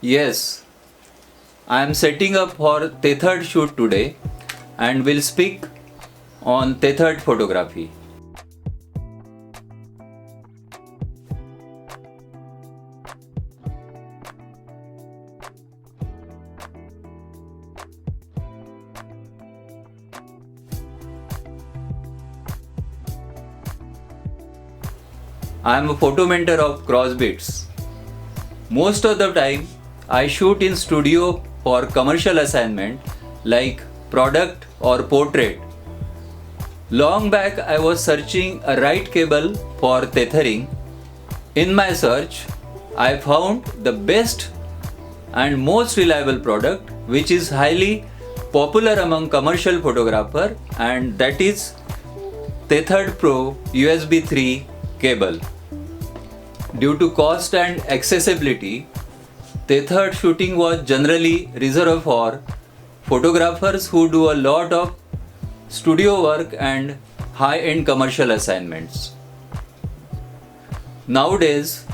Yes, I am setting up for tethered shoot today and will speak on tethered photography. I am a photo mentor of Crossbits. Most of the time, I shoot in studio for commercial assignment like product or portrait. Long back, I was searching a right cable for tethering. In my search, I found the best and most reliable product which is highly popular among commercial photographer, and that is Tethered Pro USB 3 cable. Due to cost and accessibility, tethered shooting was generally reserved for photographers who do a lot of studio work and high-end commercial assignments. Nowadays,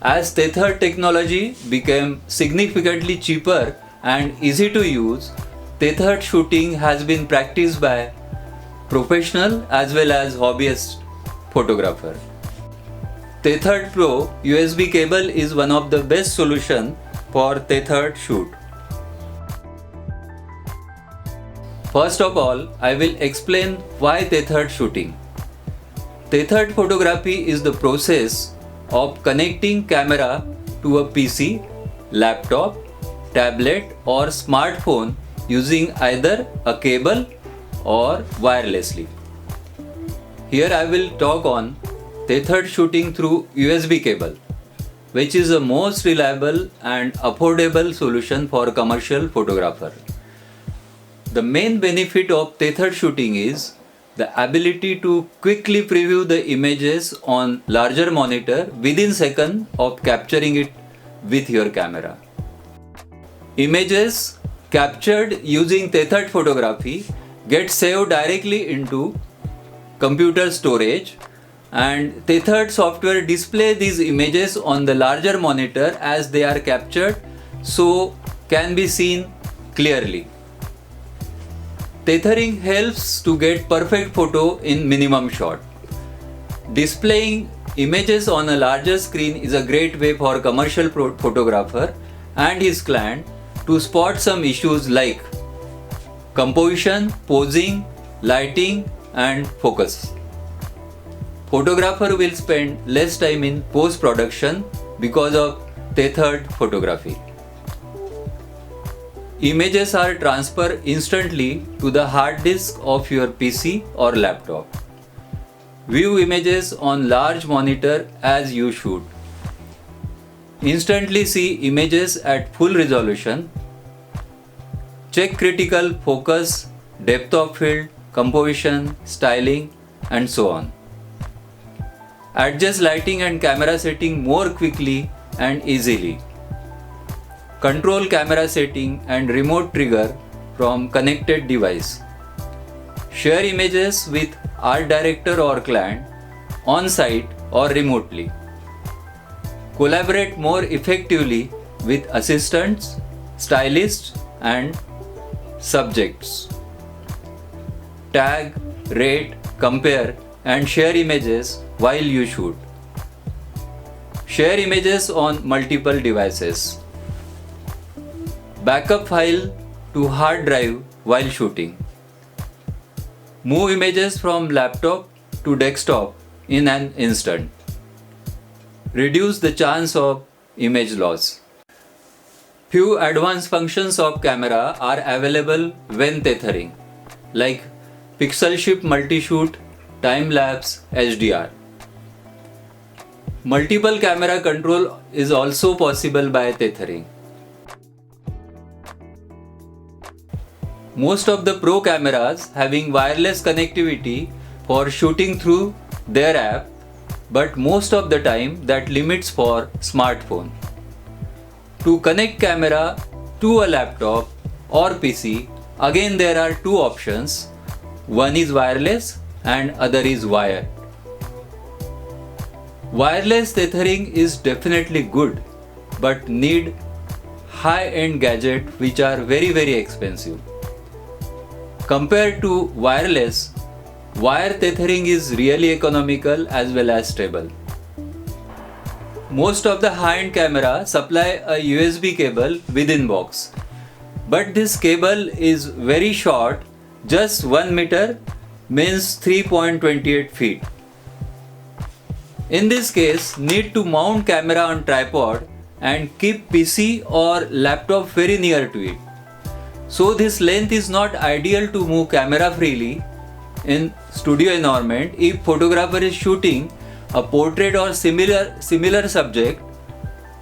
as tethered technology became significantly cheaper and easy to use, tethered shooting has been practiced by professional as well as hobbyist photographer. Tethered Pro USB cable is one of the best solution for tethered shoot. First of all, I will explain why tethered shooting. Tethered photography is the process of connecting camera to a PC, laptop, tablet or smartphone using either a cable or wirelessly. Here I will talk on tethered shooting through USB cable, which is the most reliable and affordable solution for commercial photographer. The main benefit of tethered shooting is the ability to quickly preview the images on larger monitor within seconds of capturing it with your camera. Images captured using tethered photography get saved directly into computer storage, and tethered software display these images on the larger monitor as they are captured, so can be seen clearly. Tethering helps to get perfect photo in minimum shot. Displaying images on a larger screen is a great way for commercial photographer and his client to spot some issues like composition, posing, lighting and focus. Photographer will spend less time in post-production because of tethered photography. Images are transferred instantly to the hard disk of your PC or laptop. View images on large monitor as you shoot. Instantly see images at full resolution. Check critical focus, depth of field, composition, styling and so on. Adjust lighting and camera setting more quickly and easily. Control camera setting and remote trigger from connected device. Share images with art director or client on site or remotely. Collaborate more effectively with assistants, stylists and subjects. Tag, rate, compare and share images while you shoot. Share images on multiple devices. Backup file to hard drive while shooting. Move images from laptop to desktop in an instant. Reduce the chance of image loss. Few advanced functions of camera are available when tethering, like pixel shift multi-shoot, time-lapse, HDR. Multiple camera control is also possible by tethering. Most of the pro cameras having wireless connectivity for shooting through their app, but most of the time that limits for smartphone. To connect camera to a laptop or PC, again there are two options. One is wireless and other is wired. Wireless tethering is definitely good, but need high-end gadgets which are very expensive. Compared to wireless, wire tethering is really economical as well as stable. Most of the high-end camera supply a USB cable within box. But this cable is very short, just 1 meter means 3.28 feet. In this case, need to mount camera on tripod and keep PC or laptop very near to it. So this length is not ideal to move camera freely in studio environment if photographer is shooting a portrait or similar subject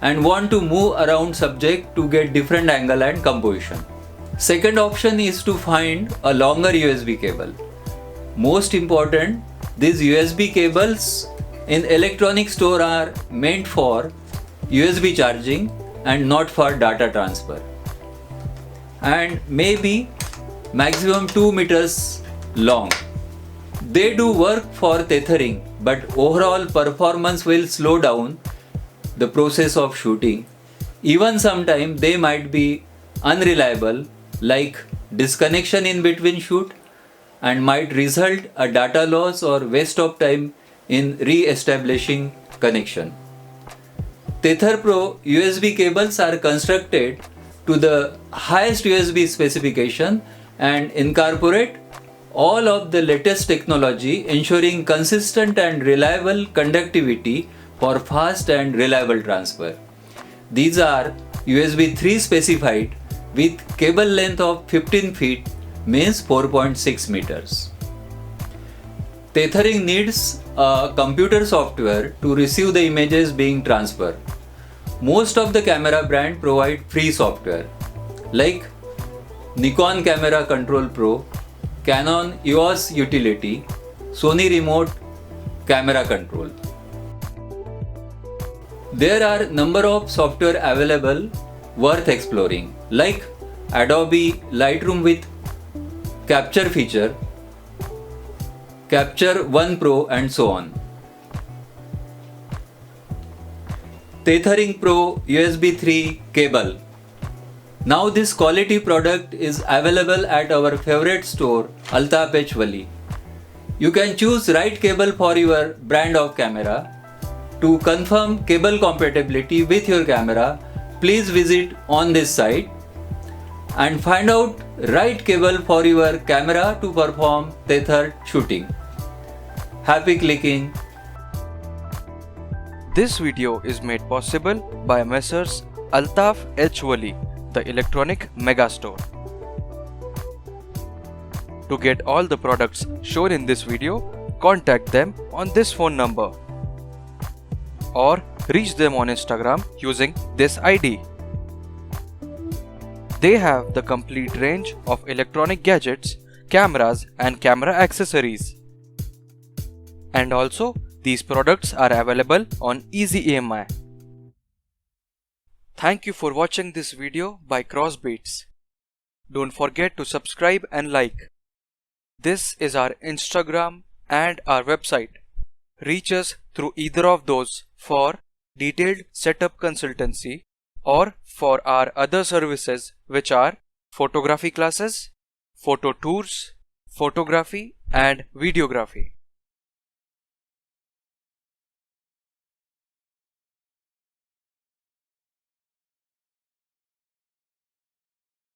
and want to move around subject to get different angle and composition. Second option is to find a longer USB cable. Most important, these USB cables in electronic store are meant for USB charging and not for data transfer. And maybe maximum 2 meters long. They do work for tethering, but overall performance will slow down the process of shooting. Even sometimes they might be unreliable, like disconnection in between shoot, and might result a data loss or waste of time in re-establishing connection. Tether Pro USB cables are constructed to the highest USB specification and incorporate all of the latest technology, ensuring consistent and reliable conductivity for fast and reliable transfer. These are USB 3 specified with cable length of 15 feet means 4.6 meters. Tethering needs a computer software to receive the images being transferred. Most of the camera brand provide free software like Nikon Camera Control Pro, Canon EOS Utility, Sony Remote Camera Control. There are number of software available worth exploring like Adobe Lightroom with capture feature, Capture One Pro and so on. Tethering Pro USB 3 cable. Now this quality product is available at our favorite store Altaf H Wali. You can choose right cable for your brand of camera. To confirm cable compatibility with your camera, please visit on this site and find out right cable for your camera to perform tethered shooting. Happy clicking! This video is made possible by Messrs. Altaf H Wali, the electronic megastore. To get all the products shown in this video, contact them on this phone number or reach them on Instagram using this ID. They have the complete range of electronic gadgets, cameras and camera accessories. And also, these products are available on Easy EMI. Thank you for watching this video by Crossbeats. Don't forget to subscribe and like. This is our Instagram and our website. Reach us through either of those for detailed setup consultancy or for our other services, which are photography classes, photo tours, photography and videography.